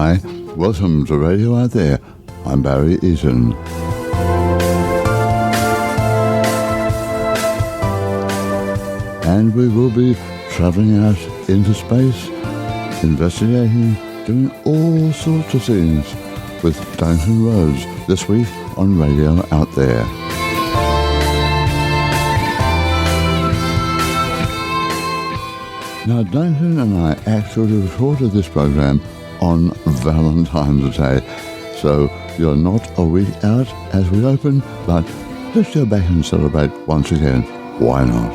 Hi, welcome to Radio Out There. I'm Barry Eaton. And we will be travelling out into space, investigating, doing all sorts of things with Duncan Rhodes this week on Radio Out There. Now, Duncan and I actually recorded this program on Valentine's Day, so you're not a week out as we open, but let's go back and celebrate once again. Why not?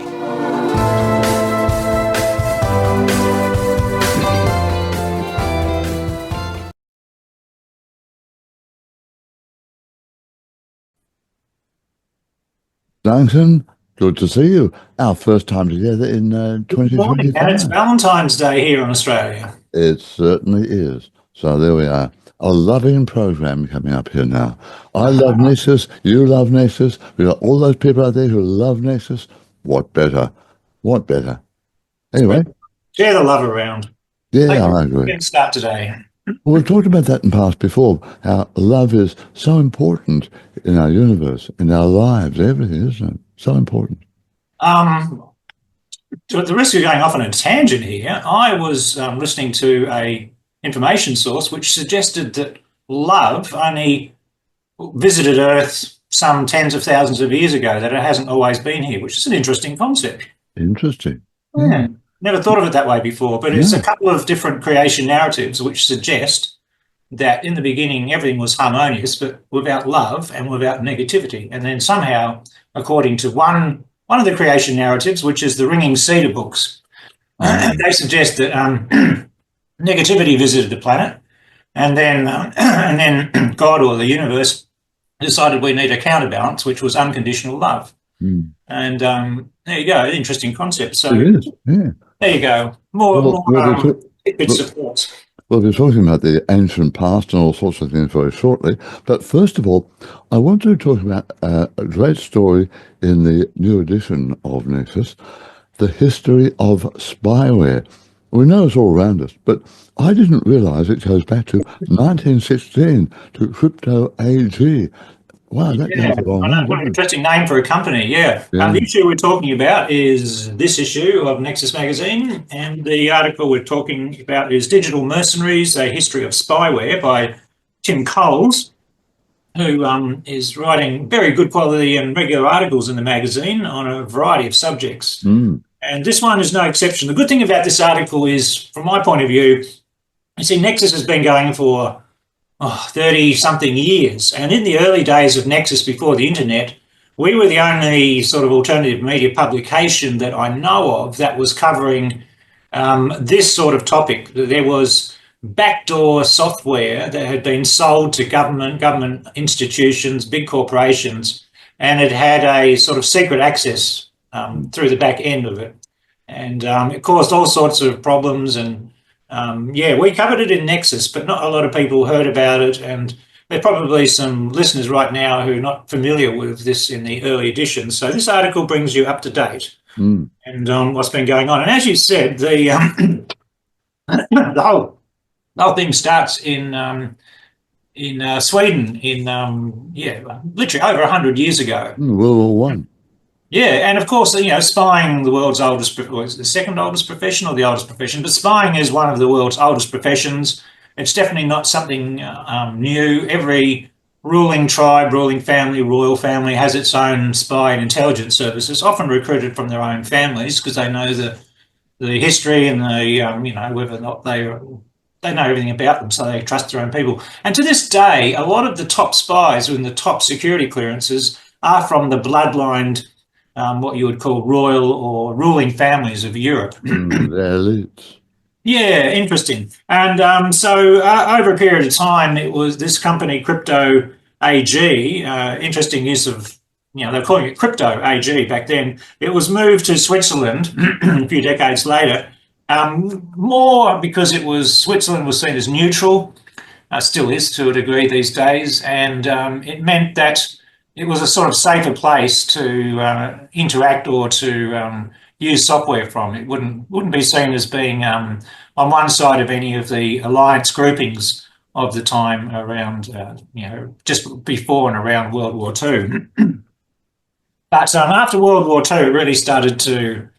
Duncan, good to see you. Our first time together in 2025. Good morning, and it's Valentine's Day here in Australia. It certainly is. So there we are. A loving program coming up here now. I love Nexus. You love Nexus. We've got all those people out there who love Nexus. What better? What better? Anyway. Share the love around. Yeah, I agree. Let's start today. Well, we've talked about that in the past before, how love is so important in our universe, in our lives, everything, isn't it? So important. At the risk of going off on a tangent here, I was listening to a information source which suggested that love only visited Earth some tens of thousands of years ago, that it hasn't always been here, which is an interesting concept. Interesting. Yeah. Never thought of it that way before, but it's a couple of different creation narratives which suggest that in the beginning everything was harmonious, but without love and without negativity. And then somehow, according to one of the creation narratives, which is the Ringing Cedar books, they suggest that negativity visited the planet, and then God or the universe decided we need a counterbalance, which was unconditional love. And there you go, interesting concept. So it is, yeah. There you go. More bits of thoughts. We'll be talking about the ancient past and all sorts of things very shortly. But first of all, I want to talk about a great story in the new edition of Nexus, the history of spyware. We know it's all around us, but I didn't realise it goes back to 1916, to Crypto AG. Wow, that goes a long way. What an interesting name for a company, yeah. The issue we're talking about is this issue of Nexus magazine, and the article we're talking about is Digital Mercenaries, A History of Spyware by Tim Coles, who is writing very good quality and regular articles in the magazine on a variety of subjects. And this one is no exception. The good thing about this article is, from my point of view, you see, Nexus has been going for 30-something years. And in the early days of Nexus, before the internet, we were the only sort of alternative media publication that I know of that was covering this sort of topic. There was backdoor software that had been sold to government institutions, big corporations, and it had a sort of secret access through the back end of it. And it caused all sorts of problems, and we covered it in Nexus, but not a lot of people heard about it, and there are probably some listeners right now who are not familiar with this in the early editions. So this article brings you up to date and what's been going on. And as you said, the whole thing starts in Sweden literally over 100 years ago. World War One. Yeah, and of course, spying, the world's oldest, the second oldest profession or the oldest profession, but spying is one of the world's oldest professions. It's definitely not something new. Every ruling tribe, ruling family, royal family has its own spy and intelligence services, often recruited from their own families because they know the history and whether or not they know everything about them, so they trust their own people. And to this day, a lot of the top spies and the top security clearances are from the bloodlined what you would call royal or ruling families of Europe. Elites. Yeah, interesting. And so over a period of time, it was this company, Crypto AG, interesting use of, they were calling it Crypto AG back then. It was moved to Switzerland a few decades later, more because Switzerland was seen as neutral, still is to a degree these days, and it meant that it was a sort of safer place to interact or to use software from. It wouldn't be seen as being on one side of any of the alliance groupings of the time around, just before and around World War II. But after World War II, it really started to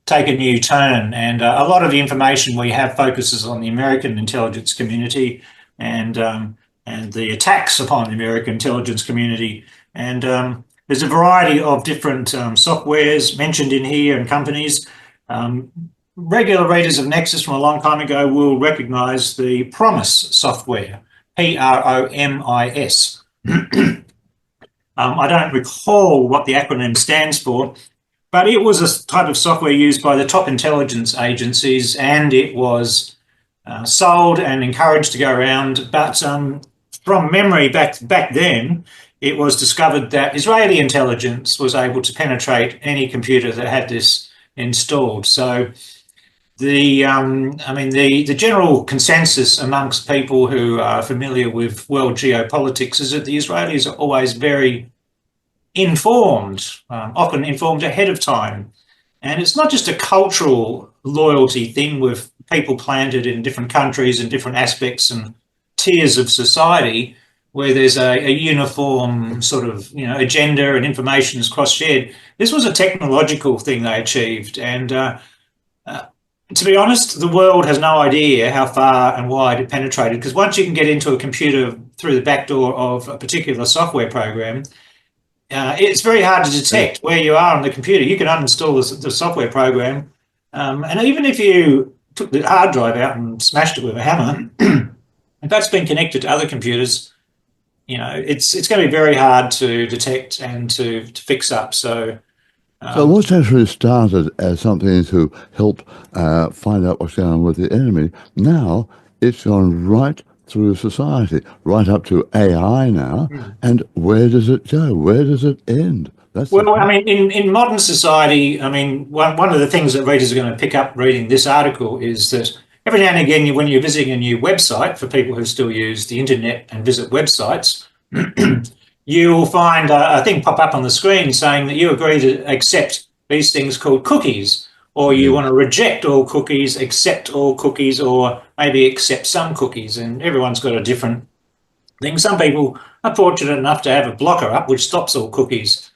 take a new turn, and a lot of the information we have focuses on the American intelligence community and the attacks upon the American intelligence community. And there's a variety of different softwares mentioned in here and companies. Regular readers of Nexus from a long time ago will recognise the PROMIS software, PROMIS. I don't recall what the acronym stands for, but it was a type of software used by the top intelligence agencies, and it was sold and encouraged to go around. But from memory back then, it was discovered that Israeli intelligence was able to penetrate any computer that had this installed. So the general consensus amongst people who are familiar with world geopolitics is that the Israelis are always very informed, often informed ahead of time. And it's not just a cultural loyalty thing with people planted in different countries and different aspects and tiers of society where there's a uniform sort of agenda and information is cross-shared. This was a technological thing they achieved, and to be honest, the world has no idea how far and wide it penetrated, because once you can get into a computer through the back door of a particular software program, it's very hard to detect where you are on the computer. You can uninstall the software program, and even if you took the hard drive out and smashed it with a hammer, if that's been connected to other computers, it's going to be very hard to detect and to fix up. So what's actually started as something to help find out what's going on with the enemy, now it's gone right through society, right up to AI now. And where does it go? Where does it end? In modern society, one of the things that readers are going to pick up reading this article is that every now and again, when you're visiting a new website, for people who still use the internet and visit websites, you will find a thing pop up on the screen saying that you agree to accept these things called cookies, or you want to reject all cookies, accept all cookies, or maybe accept some cookies. And everyone's got a different thing. Some people are fortunate enough to have a blocker up which stops all cookies,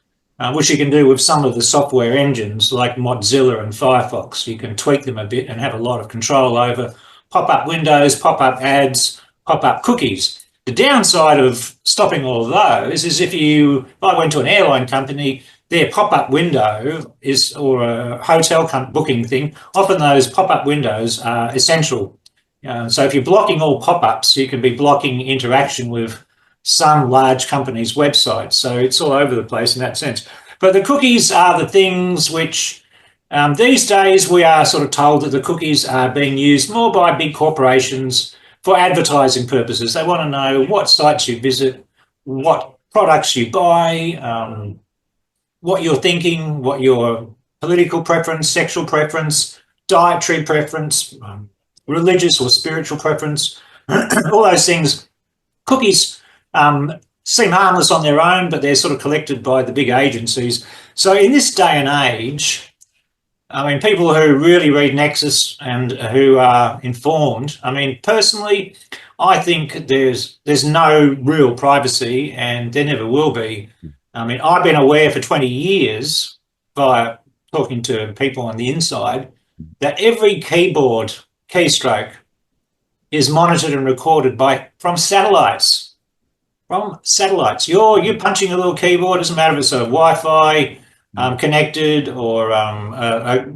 which you can do with some of the software engines like Mozilla and Firefox. You can tweak them a bit and have a lot of control over pop-up windows, pop-up ads, pop-up cookies. The downside of stopping all of those is if I went to an airline company, their pop-up window or a hotel booking thing, often those pop-up windows are essential. So if you're blocking all pop-ups, you can be blocking interaction with some large company's websites. So it's all over the place in that sense. But the cookies are the things which these days we are sort of told that the cookies are being used more by big corporations for advertising purposes. They want to know what sites you visit, what products you buy, what you're thinking, what your political preference, sexual preference, dietary preference, religious or spiritual preference, all those things. Cookies seem harmless on their own, but they're sort of collected by the big agencies. So in this day and age, people who really read Nexus and who are informed, personally, I think there's no real privacy, and there never will be. I've been aware for 20 years by talking to people on the inside that every keyboard keystroke is monitored and recorded from satellites. From satellites. You're punching a little keyboard, doesn't matter if it's a Wi-Fi connected or a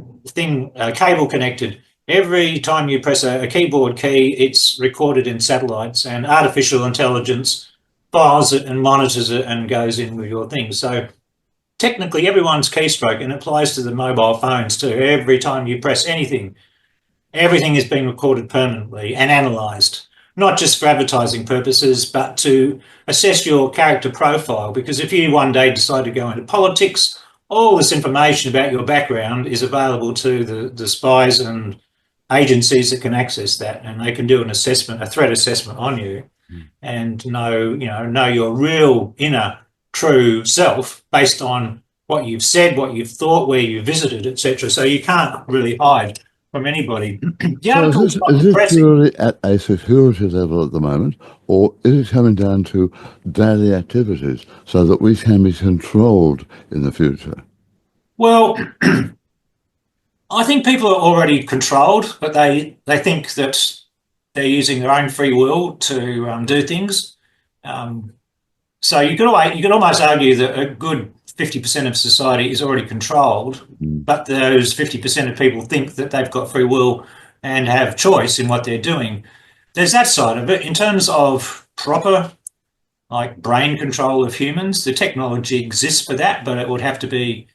cable connected. Every time you press a keyboard key, it's recorded in satellites, and artificial intelligence files it and monitors it and goes in with your thing. So technically everyone's keystroke, and it applies to the mobile phones too. Every time you press anything, everything is being recorded permanently and analysed, not just for advertising purposes, but to assess your character profile. Because if you one day decide to go into politics, all this information about your background is available to the spies and agencies that can access that, and they can do an assessment, a threat assessment on you, and know your real inner true self based on what you've said, what you've thought, where you visited, etc. So you can't really hide from anybody. The So article's not is this depressing. purely at a security level at the moment, or is it coming down to daily activities so that we can be controlled in the future? Well, I think people are already controlled, but they think that they're using their own free will to do things. Um, so you could almost argue that a good 50% of society is already controlled, Mm. but those 50% of people think that they've got free will and have choice in what they're doing. There's that side of it. In terms of proper, like brain control of humans, the technology exists for that, but it would have to be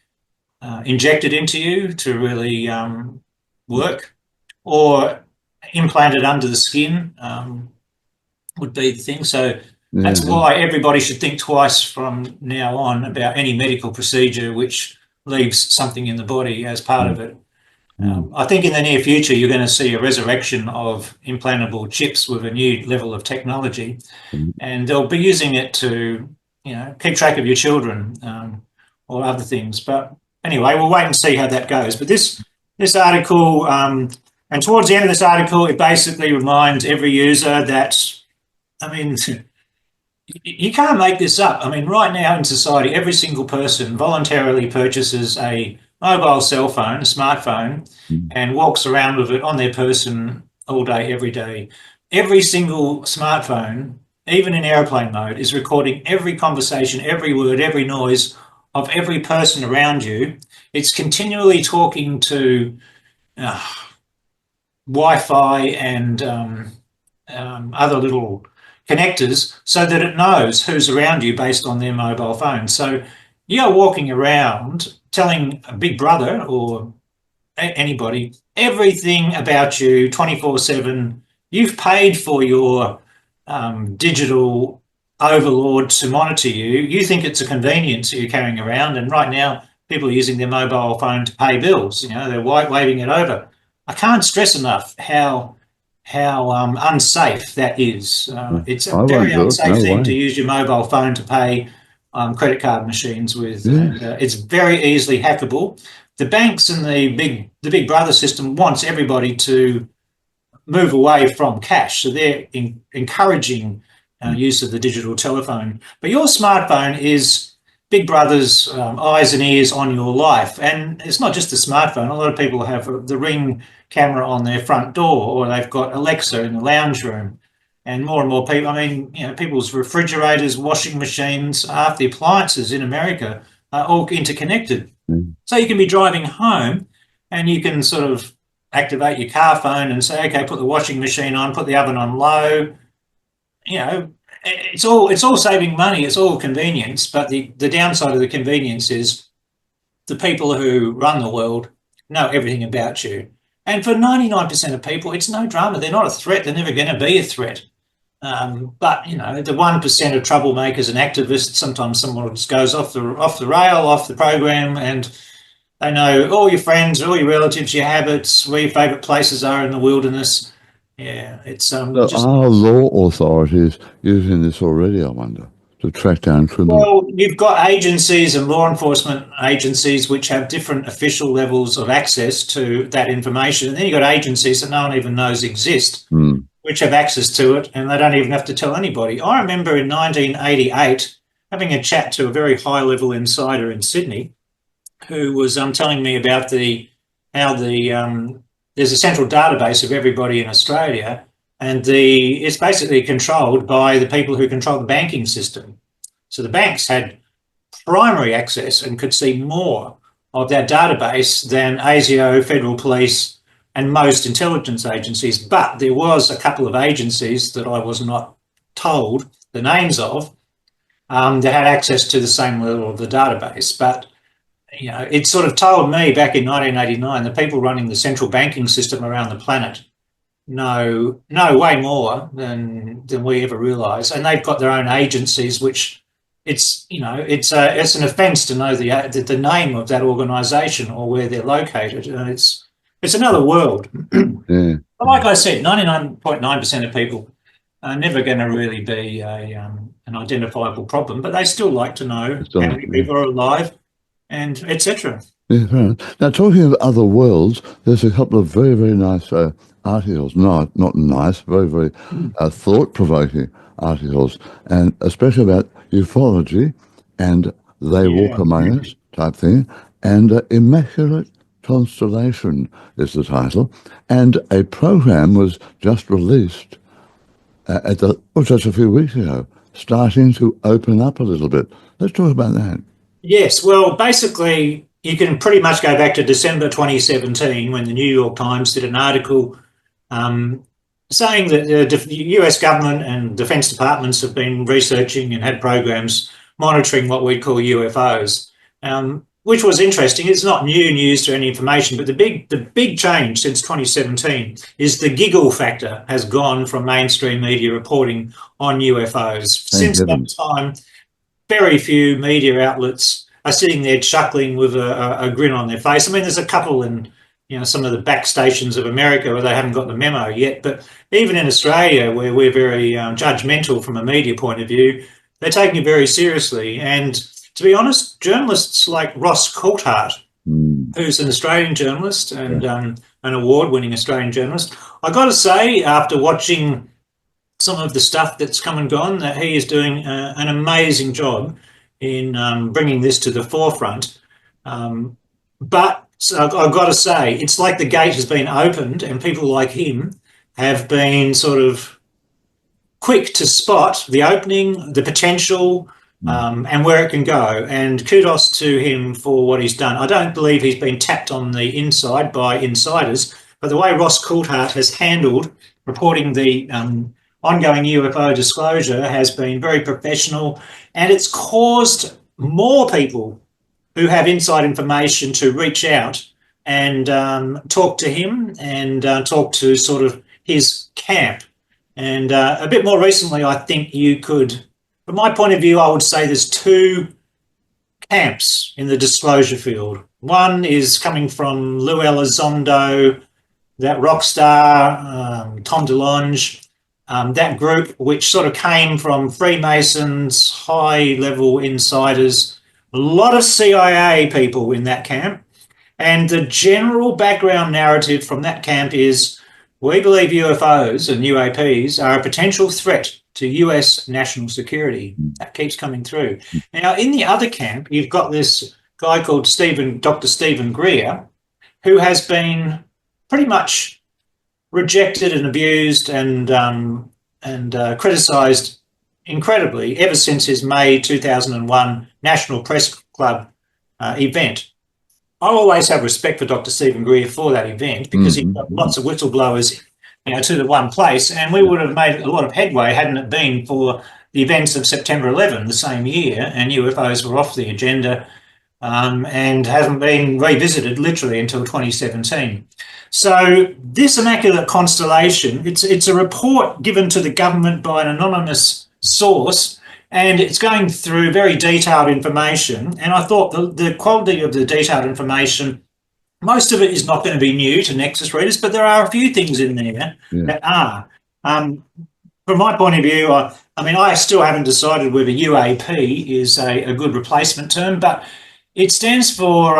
injected into you to really work, or implanted under the skin would be the thing. So that's Yeah. why everybody should think twice from now on about any medical procedure which leaves something in the body as part of Mm. it. Mm. I think in the near future, you're going to see a resurrection of implantable chips with a new level of technology, Mm. and they'll be using it to, keep track of your children or other things. But anyway, we'll wait and see how that goes. But this article, and towards the end of this article, it basically reminds every user that, I mean, you can't make this up. I mean, right now in society, every single person voluntarily purchases a mobile cell phone, a smartphone, Mm. and walks around with it on their person all day, every day. Every single smartphone, even in airplane mode, is recording every conversation, every word, every noise of every person around you. It's continually talking to uh, Wi-Fi and other little connectors so that it knows who's around you based on their mobile phone. So you're walking around telling a big brother or anybody everything about you 24/7. You've paid for your digital overlord to monitor you. You think it's a convenience that you're carrying around, and right now people are using their mobile phone to pay bills. They're white waving it over. I can't stress enough how unsafe that is. It's a I very won't do it. unsafe No thing to way. use your mobile phone to pay credit card machines with, Yes. and it's very easily hackable. The banks and the big brother system wants everybody to move away from cash, so they're encouraging Mm. use of the digital telephone. But your smartphone is Big Brother's eyes and ears on your life, and it's not just the smartphone. A lot of people have the Ring camera on their front door, or they've got Alexa in the lounge room. And more people, I mean, people's refrigerators, washing machines, half the appliances in America are all interconnected. Mm. So you can be driving home and you can sort of activate your car phone and say, okay, put the washing machine on, put the oven on low. It's all saving money, it's all convenience, but the downside of the convenience is the people who run the world know everything about you. And for 99% of people, it's no drama. They're not a threat. They're never going to be a threat. But the 1% of troublemakers and activists, sometimes someone just goes off the rail, off the program, and they know all your friends, all your relatives, your habits, where your favourite places are in the wilderness. Yeah, it's So just. are law authorities using this already, I wonder, to track down criminals? Well, you've got agencies and law enforcement agencies which have different official levels of access to that information. And then you've got agencies that no one even knows exist, Mm. which have access to it, and they don't even have to tell anybody. I remember in 1988 having a chat to a very high-level insider in Sydney who was telling me about how there's a central database of everybody in Australia, and it's basically controlled by the people who control the banking system. So the banks had primary access and could see more of that database than ASIO, Federal Police, and most intelligence agencies. But there was a couple of agencies that I was not told the names of that had access to the same level of the database. But it sort of told me back in 1989 the people running the central banking system around the planet know way more than we ever realise, and they've got their own agencies, which it's an offence to know the name of that organisation or where they're located, and it's another world. Yeah. But like I said, 99.9% of people are never going to really be an identifiable problem, but they still like to know It's how done. many Yeah. people are alive and etc. Yeah, fair enough. Now, talking of other worlds, there's a couple of very, very nice articles. Not nice, very, very thought-provoking articles, and especially about ufology and They Walk Yeah. Among Us type thing, and Immaculate Constellation is the title, and a program was just released just a few weeks ago, starting to open up a little bit. Let's talk about that. Yes, well, basically, you can pretty much go back to December 2017 when the New York Times did an article um, saying that the US government and defense departments have been researching and had programs monitoring what we call UFOs, which was interesting. It's not new news to any information, but the big change since 2017 is the giggle factor has gone from mainstream media reporting on UFOs. Thank Since that heavens. time, very few media outlets are sitting there chuckling with a grin on their face. I mean, there's a couple in some of the back stations of America where they haven't got the memo yet, but even in Australia, where we're very judgmental from a media point of view, they're taking it very seriously. And to be honest, journalists like Ross Coulthart, who's an Australian journalist and an award-winning Australian journalist, I got to say, after watching some of the stuff that's come and gone, that he is doing an amazing job in bringing this to the forefront. But so I've got to say, it's like the gate has been opened and people like him have been sort of quick to spot the opening, the potential, and where it can go. And kudos to him for what he's done. I don't believe he's been tapped on the inside by insiders, but the way Ross Coulthart has handled reporting the ongoing UFO disclosure has been very professional, and it's caused more people who have inside information to reach out and talk to him and talk to sort of his camp. And a bit more recently, I think you could, from my point of view, I would say there's two camps in the disclosure field. One is coming from Lou Elizondo, that rock star, Tom DeLonge, that group, which sort of came from Freemasons, high-level insiders, a lot of CIA people in that camp. And the general background narrative from that camp is we believe UFOs and UAPs are a potential threat to US national security. That keeps coming through. Now, in the other camp, you've got this guy called Dr. Stephen Greer, who has been pretty much rejected and abused and criticised incredibly ever since his May 2001 National Press Club event. I'll always have respect for Dr. Stephen Greer for that event because he got lots of whistleblowers to the one place, and we would have made a lot of headway hadn't it been for the events of September 11 the same year, and UFOs were off the agenda and hasn't been revisited literally until 2017. So this Immaculate Constellation, it's a report given to the government by an anonymous source, and it's going through very detailed information. And I thought the quality of the detailed information, most of it is not going to be new to Nexus readers, but there are a few things in there that are. From my point of view, I still haven't decided whether UAP is a good replacement term, but it stands for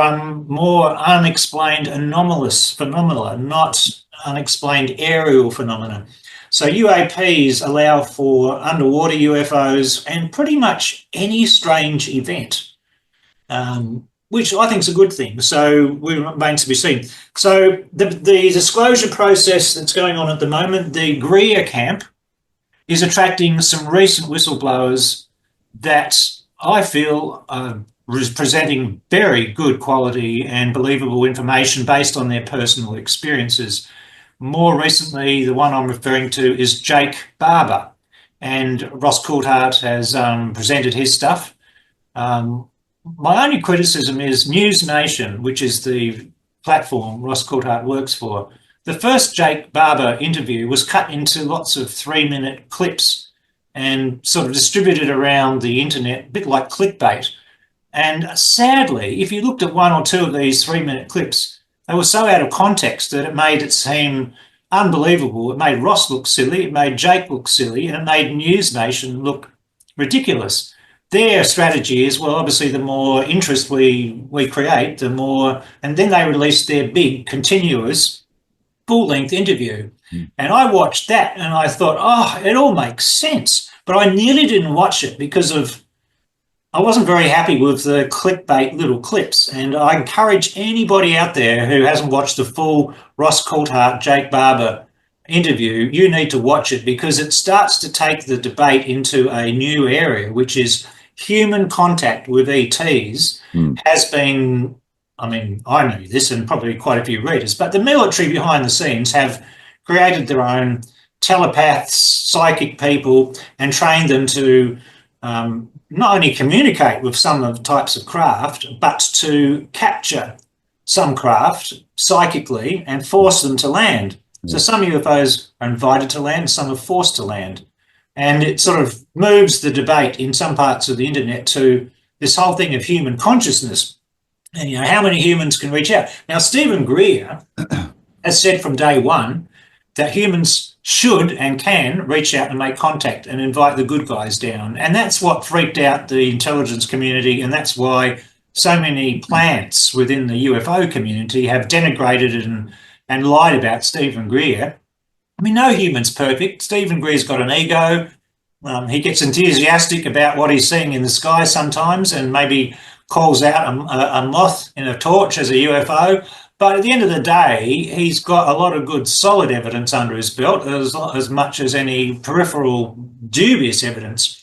more unexplained anomalous phenomena, not unexplained aerial phenomena. So UAPs allow for underwater UFOs and pretty much any strange event, which I think is a good thing. So we remains to be seen. So the disclosure process that's going on at the moment, the Greer camp is attracting some recent whistleblowers that I feel was presenting very good quality and believable information based on their personal experiences. More recently, the one I'm referring to is Jake Barber, and Ross Coulthart has presented his stuff. My only criticism is News Nation, which is the platform Ross Coulthart works for. The first Jake Barber interview was cut into lots of 3-minute clips and sort of distributed around the internet, a bit like clickbait. And sadly, if you looked at one or two of these 3-minute clips, they were so out of context that it made it seem unbelievable. It made Ross look silly, it made Jake look silly, and it made News Nation look ridiculous. their strategy is, well, obviously the more interest we create, the more, and then they released their big continuous full-length interview. And I watched that and I thought, oh, it all makes sense. But I nearly didn't watch it because I wasn't very happy with the clickbait little clips. And I encourage anybody out there who hasn't watched the full Ross Coulthart, Jake Barber interview, you need to watch it, because it starts to take the debate into a new area, which is human contact with ETs has been, I mean, I know this and probably quite a few readers, but the military behind the scenes have created their own telepaths, psychic people, and trained them to not only communicate with some of the types of craft, but to capture some craft psychically and force them to land. So some UFOs are invited to land, some are forced to land. And it sort of moves the debate in some parts of the internet to this whole thing of human consciousness. And, you know, how many humans can reach out? Now, Stephen Greer has said from day one that humans should and can reach out and make contact and invite the good guys down. And that's what freaked out the intelligence community, and that's why so many plants within the UFO community have denigrated and lied about Stephen Greer. I mean, no human's perfect. Stephen Greer's got an ego. He gets enthusiastic about what he's seeing in the sky sometimes and maybe calls out a moth in a torch as a UFO. But at the end of the day, he's got a lot of good solid evidence under his belt, as much as any peripheral dubious evidence.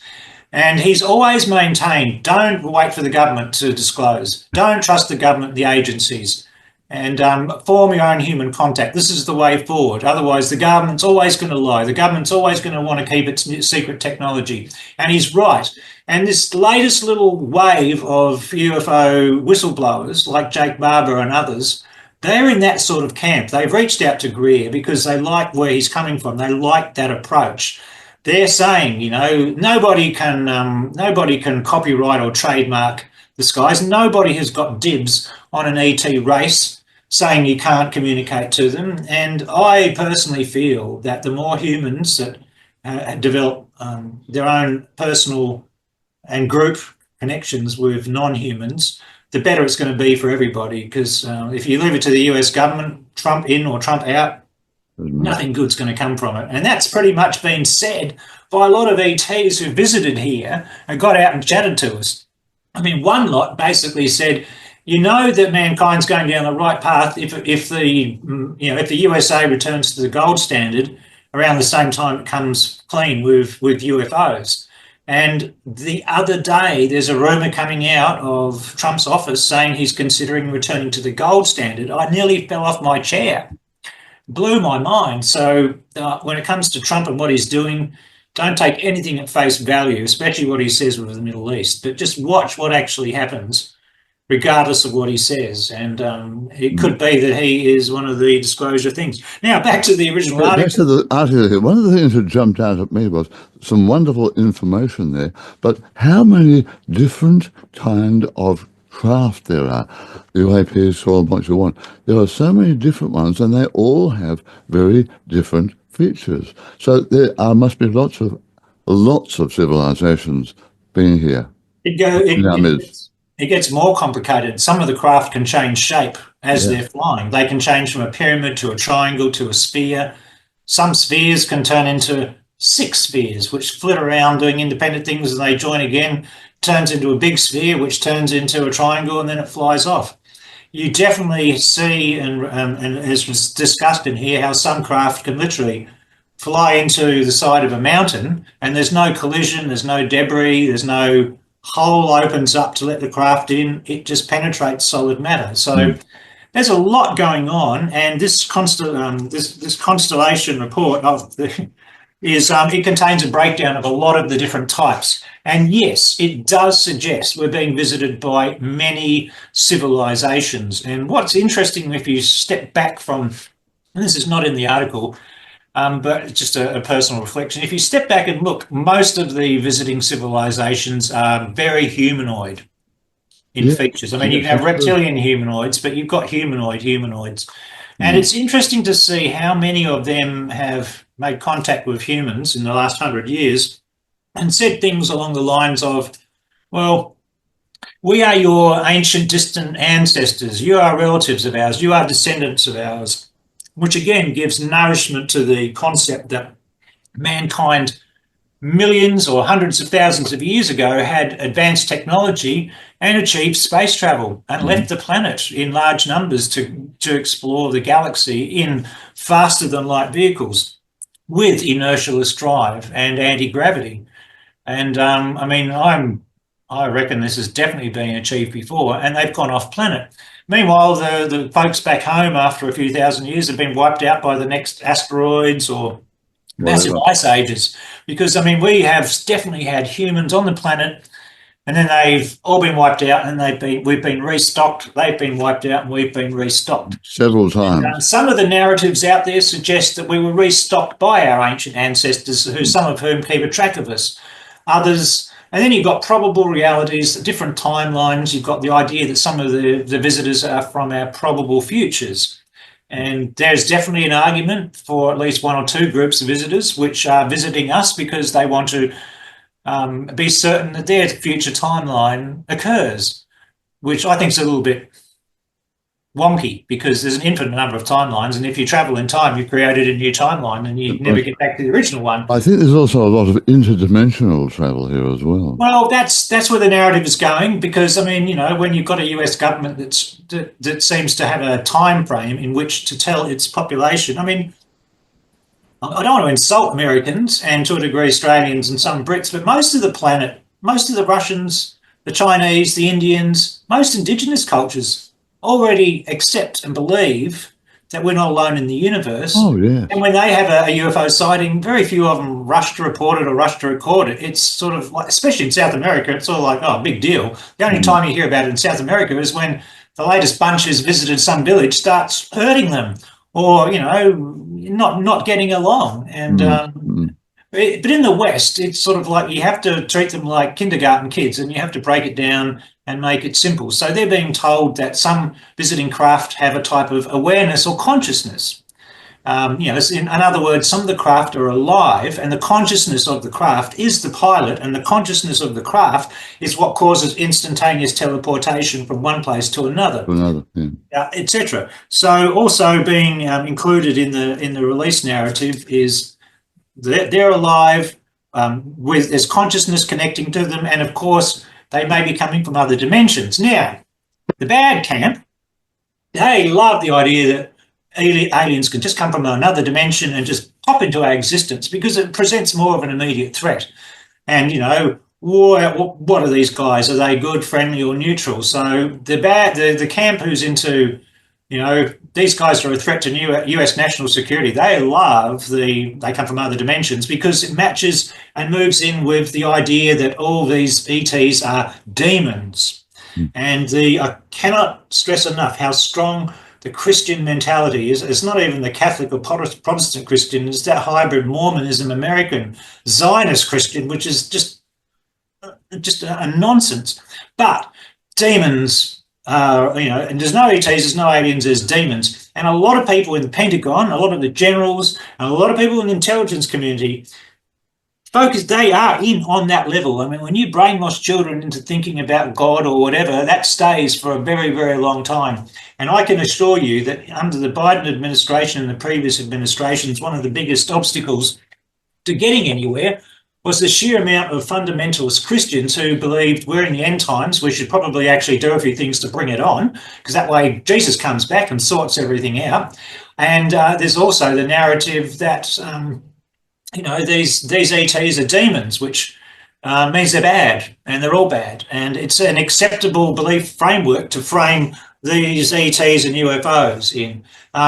And he's always maintained, don't wait for the government to disclose. Don't trust the government, the agencies, and form your own human contact. This is the way forward. Otherwise, the government's always going to lie. The government's always going to want to keep its secret technology. And he's right. And this latest little wave of UFO whistleblowers, like Jake Barber and others, they're in that sort of camp. They've reached out to Greer because they like where he's coming from. They like that approach. They're saying, you know, nobody can copyright or trademark the skies. Nobody has got dibs on an ET race, saying you can't communicate to them. And I personally feel that the more humans that develop their own personal and group connections with non-humans, the better it's going to be for everybody. Because if you leave it to the US government, Trump in or Trump out, nothing good's going to come from it. And that's pretty much been said by a lot of ETs who visited here and got out and chatted to us. I mean, one lot basically said, you know that mankind's going down the right path if the USA returns to the gold standard around the same time it comes clean with UFOs. And the other day, there's a rumour coming out of Trump's office saying he's considering returning to the gold standard. I nearly fell off my chair. Blew my mind. So when it comes to Trump and what he's doing, don't take anything at face value, especially what he says with the Middle East, but just watch what actually happens, regardless of what he says. And it could be that he is one of the disclosure things. Now, back to the original article. Back to the article. One of the things that jumped out at me was some wonderful information there, but how many different kind of craft there are, UAPs, soil, what you want. There are so many different ones, and they all have very different features. So there must be lots of civilizations being here. It gets more complicated. Some of the craft can change shape as they're flying. They can change from a pyramid to a triangle to a sphere. Some spheres can turn into 6 spheres, which flit around doing independent things, and they join again, turns into a big sphere, which turns into a triangle, and then it flies off. You definitely see, and as was discussed in here, how some craft can literally fly into the side of a mountain and there's no collision, there's no debris, there's no hole opens up to let the craft in. It just penetrates solid matter. So there's a lot going on, and this constellation report it contains a breakdown of a lot of the different types. And yes, it does suggest we're being visited by many civilizations. And what's interesting, if you step back from, and this is not in the article, but it's just a personal reflection. If you step back and look, most of the visiting civilizations are very humanoid in features. I mean, you have reptilian humanoids, but you've got humanoids. And it's interesting to see how many of them have made contact with humans in the last 100 years and said things along the lines of, well, we are your ancient, distant ancestors. You are relatives of ours. You are descendants of ours, which again gives nourishment to the concept that mankind millions or hundreds of thousands of years ago had advanced technology and achieved space travel and left the planet in large numbers to explore the galaxy in faster than light vehicles with inertialess drive and anti-gravity. And I mean, I reckon this has definitely been achieved before, and they've gone off planet. Meanwhile, the folks back home after a few thousand years have been wiped out by the next asteroids or massive ice ages, because I mean we have definitely had humans on the planet, and then they've all been wiped out, and we've been restocked. They've been wiped out, and we've been restocked several times. And, some of the narratives out there suggest that we were restocked by our ancient ancestors, who some of whom keep a track of us. Others, and then you've got probable realities, different timelines. You've got the idea that some of the visitors are from our probable futures. And there's definitely an argument for at least one or two groups of visitors which are visiting us because they want to be certain that their future timeline occurs, which I think is a little bit wonky, because there's an infinite number of timelines, and if you travel in time, you've created a new timeline and you never get back to the original one. I think there's also a lot of interdimensional travel here as well. Well, that's where the narrative is going, because I mean, you know, when you've got a US government that seems to have a time frame in which to tell its population, I mean, I don't want to insult Americans and to a degree Australians and some Brits, but most of the planet, most of the Russians, the Chinese, the Indians, most indigenous cultures already accept and believe that we're not alone in the universe. Oh, yeah. And when they have a UFO sighting, very few of them rush to report it or rush to record it. It's sort of like, especially in South America, it's sort of like, oh, big deal. The only time you hear about it in South America is when the latest bunch has visited some village, starts hurting them, or, you know, not getting along. And but in the West, it's sort of like you have to treat them like kindergarten kids, and you have to break it down and make it simple. So they're being told that some visiting craft have a type of awareness or consciousness. You know, in other words, some of the craft are alive, and the consciousness of the craft is the pilot, and the consciousness of the craft is what causes instantaneous teleportation from one place to another, etc. So also being included in the release narrative is that they're alive, with there's consciousness connecting to them, and of course they may be coming from other dimensions. Now, the bad camp, they love the idea that aliens can just come from another dimension and just pop into our existence because it presents more of an immediate threat. And, you know, what are these guys? Are they good, friendly, or neutral? So the camp who's into, you know, these guys are a threat to US national security. They love they come from other dimensions because it matches and moves in with the idea that all these ETs are demons. And I cannot stress enough how strong the Christian mentality is. It's not even the Catholic or Protestant Christian, it's that hybrid Mormonism, American Zionist Christian, which is just a nonsense. But demons are, you know, and there's no ETs, there's no aliens, there's demons. And a lot of people in the Pentagon, a lot of the generals, and a lot of people in the intelligence community focus, they are in on that level. I mean, when you brainwash children into thinking about God or whatever, that stays for a very, very long time. And I can assure you that under the Biden administration and the previous administrations, one of the biggest obstacles to getting anywhere was the sheer amount of fundamentalist Christians who believed we're in the end times, we should probably actually do a few things to bring it on, because that way Jesus comes back and sorts everything out. And there's also the narrative that you know, these ETs are demons, which means they're bad, and they're all bad. And it's an acceptable belief framework to frame these ETs and UFOs in.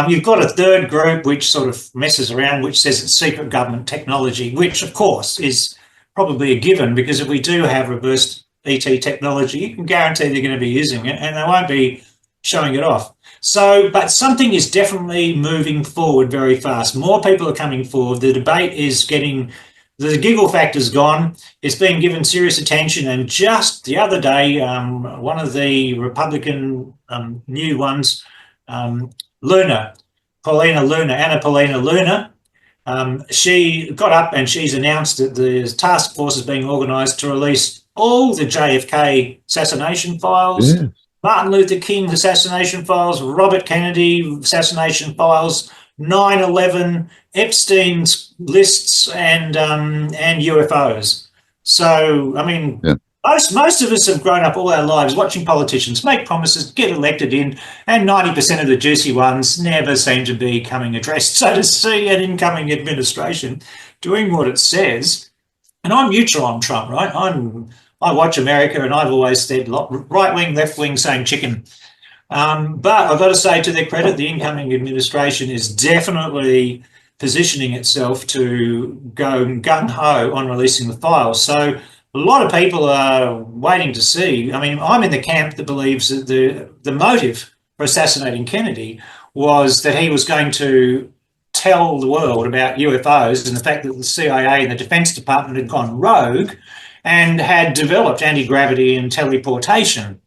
You've got a third group which sort of messes around, which says it's secret government technology, which of course is probably a given, because if we do have reverse ET technology, you can guarantee they're going to be using it and they won't be showing it off. So, but something is definitely moving forward very fast. More people are coming forward. The debate is getting, the giggle factor's gone. It's being given serious attention. And just the other day, one of the Republican new ones, Anna Paulina Luna, she got up and she's announced that the task force is being organised to release all the JFK assassination files, Yeah. Martin Luther King assassination files, Robert Kennedy assassination files, 9/11, Epstein's lists, and UFOs. So, I mean, Yeah. most of us have grown up all our lives watching politicians make promises, get elected in, and 90% of the juicy ones never seem to be coming addressed. So to see an incoming administration doing what it says, and I'm neutral on Trump, right? I watch America, and I've always said right wing, left wing, same chicken. But I've got to say, to their credit, the incoming administration is definitely positioning itself to go gung ho on releasing the files. So a lot of people are waiting to see. I mean, I'm in the camp that believes that the motive for assassinating Kennedy was that he was going to tell the world about UFOs and the fact that the CIA and the Defense Department had gone rogue and had developed anti-gravity and teleportation.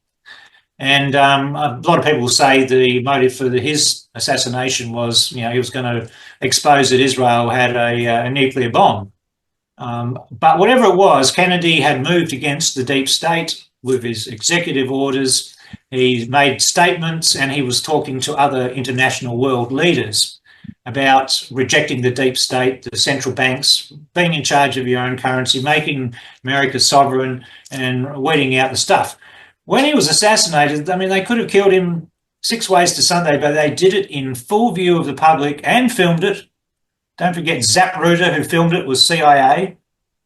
And a lot of people say the motive for his assassination was, he was going to expose that Israel had a nuclear bomb. But whatever it was, Kennedy had moved against the deep state with his executive orders. He made statements, and he was talking to other international world leaders about rejecting the deep state, the central banks, being in charge of your own currency, making America sovereign, and weeding out the stuff. When he was assassinated, I mean, they could have killed him 6 ways to Sunday, but they did it in full view of the public and filmed it. Don't forget, Zapruder, who filmed it, was CIA.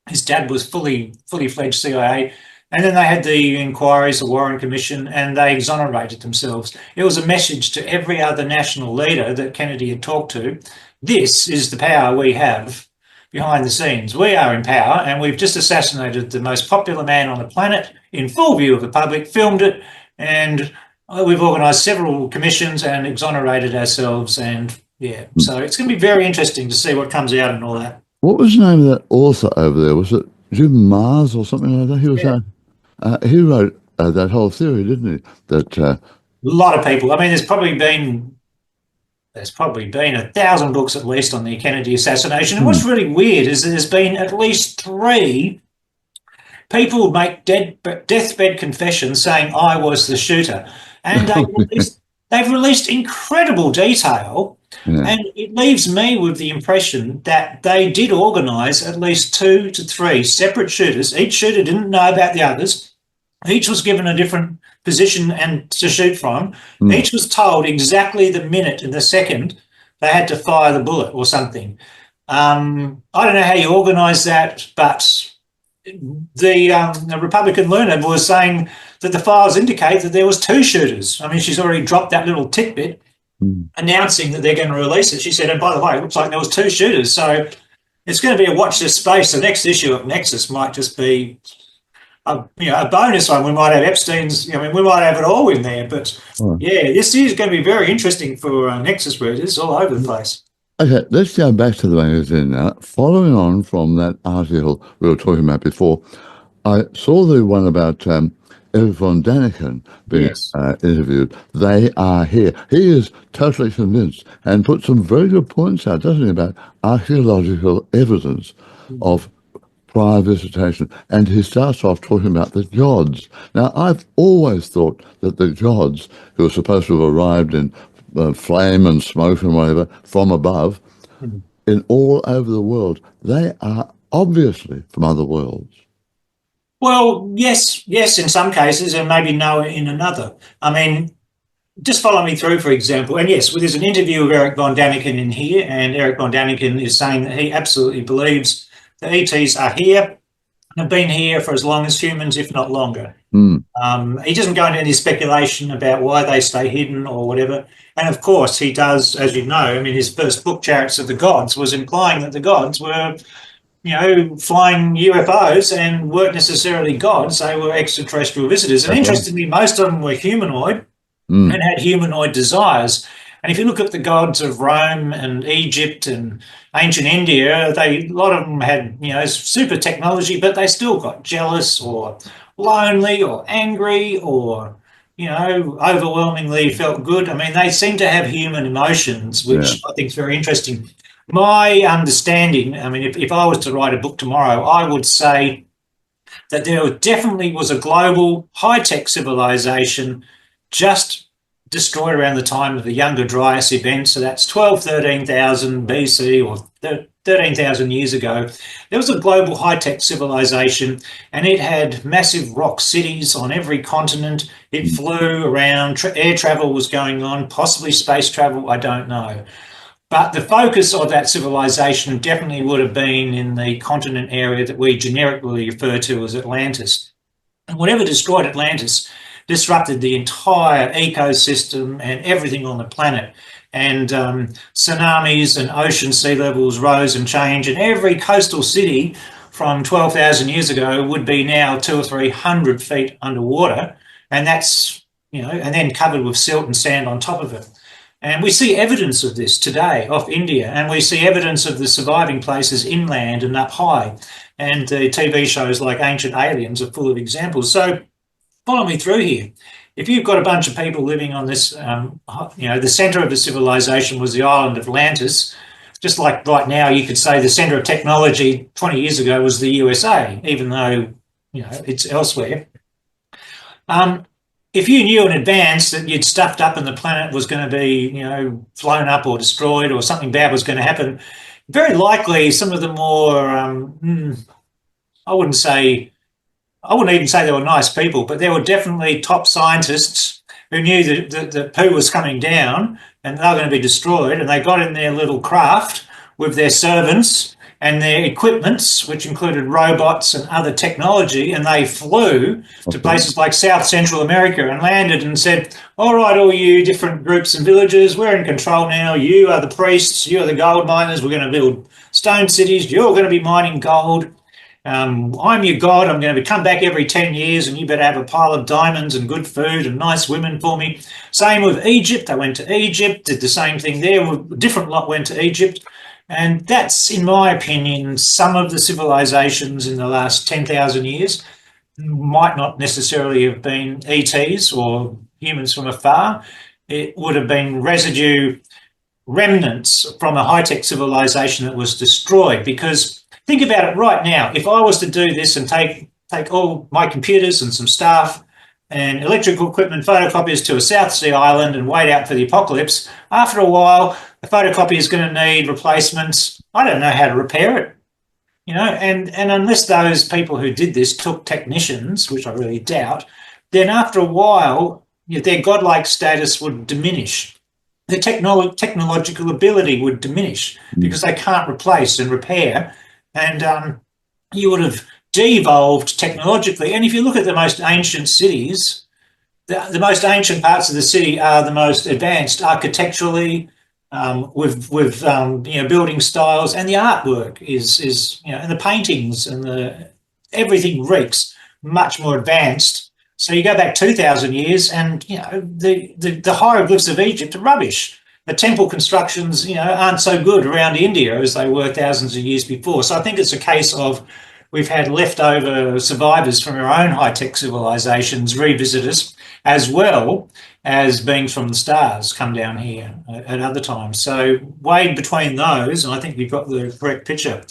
His dad was fully fledged CIA. And then they had the inquiries, the Warren Commission, and they exonerated themselves. It was a message to every other national leader that Kennedy had talked to. This is the power we have behind the scenes. We are in power, and we've just assassinated the most popular man on the planet in full view of the public, filmed it, and we've organised several commissions and exonerated ourselves. And yeah, so it's going to be very interesting to see what comes out and all that. What was the name of that author over there? Was it Jim Mars or something like that? He was he wrote that whole theory, didn't he? That a lot of people. I mean, there's probably been 1,000 books at least on the Kennedy assassination. And what's really weird is there's been at least 3 people make deathbed confessions saying I was the shooter, and they've released incredible detail. Yeah. And it leaves me with the impression that they did organise at least 2 to 3 separate shooters. Each shooter didn't know about the others. Each was given a different position and to shoot from. Each was told exactly the minute and the second they had to fire the bullet or something. I don't know how you organise that, but the Republican Luna was saying that the files indicate that there was 2 shooters. I mean, she's already dropped that little tidbit announcing that they're going to release it. She said, and by the way, it looks like there was 2 shooters. So it's going to be a watch this space. The next issue of Nexus might just be a bonus one. We might have Epstein's, we might have it all in there. But yeah, this is going to be very interesting for Nexus readers all over the place. Okay, let's go back to the magazine now. Following on from that article we were talking about before, I saw the one about Eric von Daniken being interviewed. They are here. He is totally convinced and put some very good points out, doesn't he, about archaeological evidence of prior visitation. And he starts off talking about the gods. Now, I've always thought that the gods, who are supposed to have arrived in flame and smoke and whatever from above, in all over the world, they are obviously from other worlds. Well, yes, in some cases, and maybe no in another. I mean, just follow me through, for example. And yes, there's an interview of Eric von Daniken in here, and Eric von Daniken is saying that he absolutely believes the ETs are here and have been here for as long as humans, if not longer. He doesn't go into any speculation about why they stay hidden or whatever. And of course, he does, as you know, I mean, his first book, Chariots of the Gods, was implying that the gods were flying UFOs and weren't necessarily gods. They were extraterrestrial visitors. And interestingly, most of them were humanoid and had humanoid desires. And if you look at the gods of Rome and Egypt and ancient India, a lot of them had, super technology, but they still got jealous or lonely or angry or, overwhelmingly felt good. I mean, they seem to have human emotions, which I think is very interesting. My understanding, I mean, if I was to write a book tomorrow, I would say that there definitely was a global high-tech civilization just destroyed around the time of the Younger Dryas event. So that's 13,000 BC or 13,000 years ago. There was a global high-tech civilization, and it had massive rock cities on every continent. It flew around, air travel was going on, possibly space travel, I don't know. But the focus of that civilization definitely would have been in the continent area that we generically refer to as Atlantis. And whatever destroyed Atlantis disrupted the entire ecosystem and everything on the planet. And tsunamis and ocean sea levels rose and changed, and every coastal city from 12,000 years ago would be now 200 or 300 feet underwater, and that's, and then covered with silt and sand on top of it. And we see evidence of this today off India, and we see evidence of the surviving places inland and up high. And the TV shows like Ancient Aliens are full of examples. So follow me through here. If you've got a bunch of people living on this, the centre of the civilization was the island of Atlantis, just like right now you could say the centre of technology 20 years ago was the USA, even though, it's elsewhere. If you knew in advance that you'd stuffed up and the planet was going to be, flown up or destroyed or something bad was going to happen, very likely some of the more, I wouldn't even say they were nice people, but there were definitely top scientists who knew that the poo was coming down and they were going to be destroyed, and they got in their little craft with their servants and their equipments, which included robots and other technology, and they flew to places like South Central America and landed and said, all right, all you different groups and villages, we're in control now. You are the priests, you are the gold miners, we're going to build stone cities, you're going to be mining gold. I'm your god, I'm going to come back every 10 years and you better have a pile of diamonds and good food and nice women for me. Same with Egypt. They went to Egypt, did the same thing there. A different lot went to Egypt. And that's, in my opinion, some of the civilizations in the last 10,000 years might not necessarily have been ETs or humans from afar. It would have been remnants from a high-tech civilization that was destroyed. Because think about it right now. If I was to do this and take all my computers and some staff and electrical equipment, photocopiers to a South Sea island and wait out for the apocalypse, after a while, the photocopier is going to need replacements. I don't know how to repair it, and unless those people who did this took technicians, which I really doubt, then after a while, their godlike status would diminish. Their technological ability would diminish because they can't replace and repair, and you would have devolved technologically. And if you look at the most ancient cities, the most ancient parts of the city are the most advanced architecturally, with building styles, and the artwork is and the paintings and everything reeks much more advanced. So you go back 2,000 years, and the hieroglyphs of Egypt are rubbish. The temple constructions aren't so good around India as they were thousands of years before. So I think it's a case of we've had leftover survivors from our own high-tech civilizations revisit us, as well as beings from the stars come down here at other times. So weighed between those, and I think you've got the correct picture.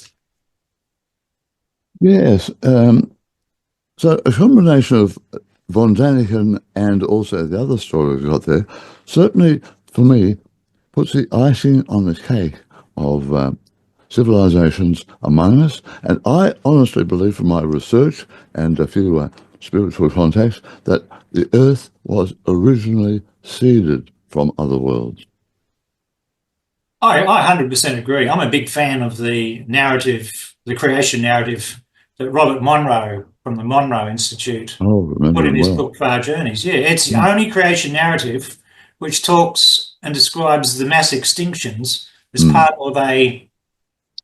Yes. So a combination of von Daniken and also the other story we've got there, certainly for me, puts the icing on the cake of civilizations among us. And I honestly believe from my research and a few spiritual contacts that the Earth was originally seeded from other worlds. I 100% agree. I'm a big fan of the narrative, the creation narrative that Robert Monroe from the Monroe Institute put in his book Far Journeys. Yeah, it's the only creation narrative which talks and describes the mass extinctions as part of a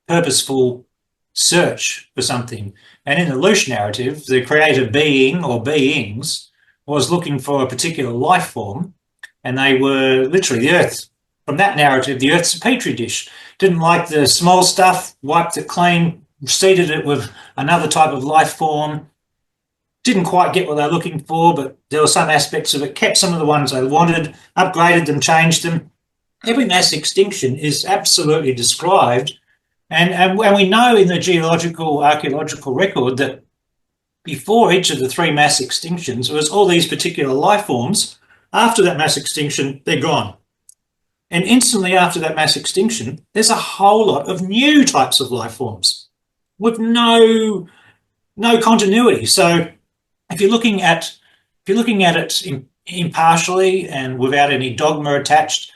purposeful search for something. And in the Loosh narrative, the creator being or beings was looking for a particular life form, and they were literally the Earth. From that narrative, the Earth's a petri dish. Didn't like the small stuff, wiped it clean, seeded it with another type of life form. Didn't quite get what they were looking for, but there were some aspects of it, kept some of the ones they wanted, upgraded them, changed them. Every mass extinction is absolutely described. And we know in the geological, archaeological record that before each of the 3 mass extinctions was all these particular life forms. After that mass extinction, they're gone. And instantly after that mass extinction, there's a whole lot of new types of life forms with no continuity. So if you're looking at it impartially and without any dogma attached,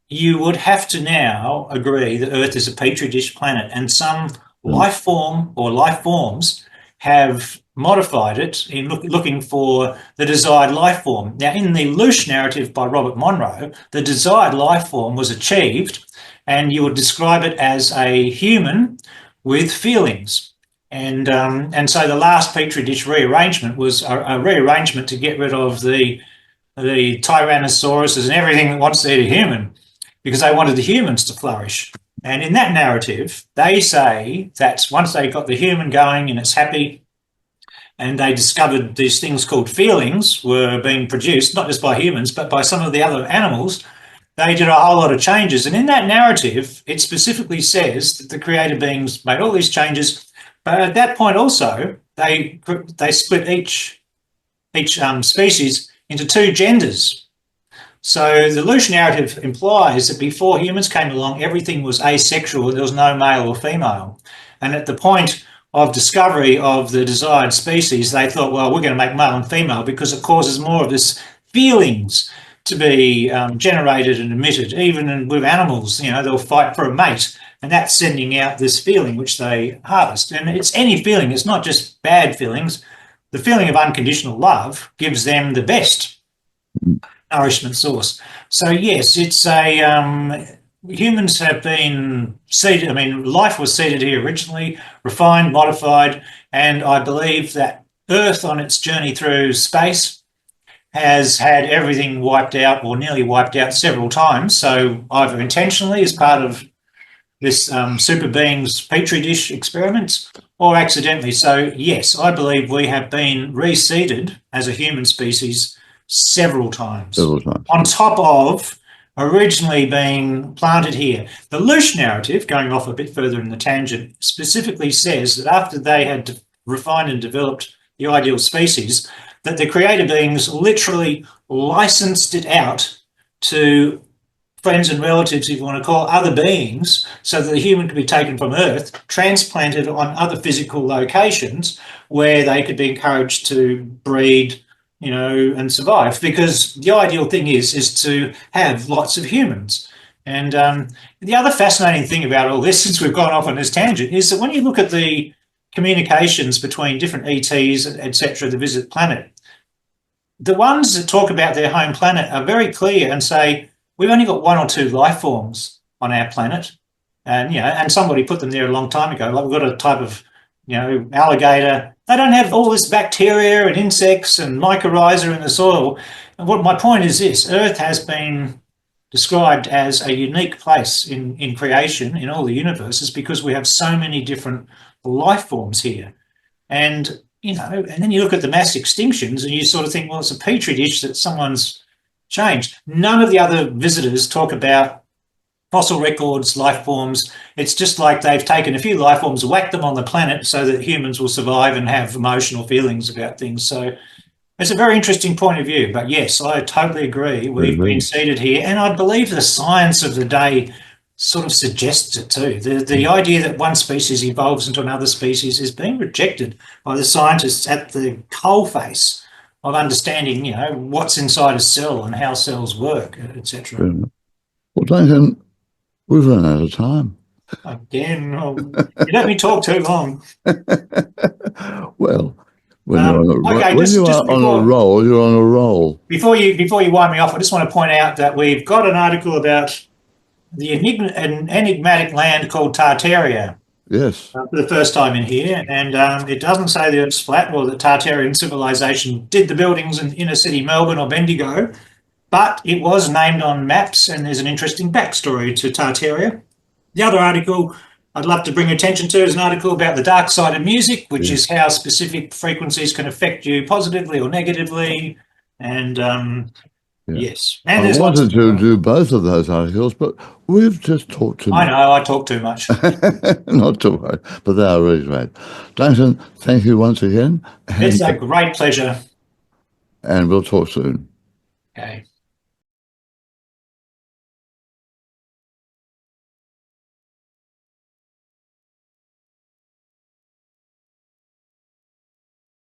you would have to now agree that Earth is a petri dish planet, and some life form or life forms have modified it in looking for the desired life form. Now, in the loose narrative by Robert Monroe, the desired life form was achieved, and you would describe it as a human with feelings. And so the last petri dish rearrangement was a rearrangement to get rid of the Tyrannosauruses and everything that wants to eat a human, because they wanted the humans to flourish. And in that narrative, they say that once they got the human going and it's happy, and they discovered these things called feelings were being produced, not just by humans, but by some of the other animals, they did a whole lot of changes. And in that narrative, it specifically says that the creator beings made all these changes, but at that point also, they split each species into 2 genders. So the loose narrative implies that before humans came along, everything was asexual, there was no male or female. And at the point of discovery of the desired species, they thought, well, we're going to make male and female because it causes more of this feelings to be generated and emitted. Even with animals, they'll fight for a mate, and that's sending out this feeling which they harvest. And it's any feeling, it's not just bad feelings. The feeling of unconditional love gives them the best nourishment source. So yes, it's humans have been seeded. I mean, life was seeded here originally, refined, modified, and I believe that Earth on its journey through space has had everything wiped out or nearly wiped out several times. So either intentionally as part of this super beings petri dish experiments, or accidentally. So yes, I believe we have been reseeded as a human species several times. On top of originally being planted here. The loose narrative, going off a bit further in the tangent, specifically says that after they had refined and developed the ideal species, that the creator beings literally licensed it out to friends and relatives, if you want to call other beings, so that the human could be taken from Earth, transplanted on other physical locations where they could be encouraged to breed, and survive, because the ideal thing is to have lots of humans. And the other fascinating thing about all this, since we've gone off on this tangent, is that when you look at the communications between different ETs, etc., that visit the planet, the ones that talk about their home planet are very clear and say, we've only got 1 or 2 life forms on our planet. And, and somebody put them there a long time ago. Like we've got a type of, alligator. They don't have all this bacteria and insects and mycorrhiza in the soil. And what my point is this: Earth has been described as a unique place in creation, in all the universes, because we have so many different life forms here. And, and then you look at the mass extinctions and you sort of think, well, it's a petri dish that someone's changed. None of the other visitors talk about fossil records, life forms. It's just like they've taken a few life forms, whacked them on the planet so that humans will survive and have emotional feelings about things. So it's a very interesting point of view. But yes, I totally agree. We've been seeded here. And I believe the science of the day sort of suggests it too. The idea that one species evolves into another species is being rejected by the scientists at the coalface of understanding, what's inside a cell and how cells work, etc. Well, Duncan, we've run out of time. Again, you let me talk too long. Well, when you're on a roll, you're on a roll. Before you wind me off, I just want to point out that we've got an article about the enigmatic land called Tartaria. Yes. For the first time in here, and it doesn't say that it's flat or that Tartarian civilization did the buildings in inner city Melbourne or Bendigo, but it was named on maps, and there's an interesting backstory to Tartaria. The other article I'd love to bring attention to is an article about the dark side of music, which is how specific frequencies can affect you positively or negatively. And Yes. And I there's lots wanted to do both of those articles, but we've just talked too much. I know, I talk too much. Not to worry, but they are really great. Duncan, thank you once again. It's a great pleasure. And we'll talk soon. Okay.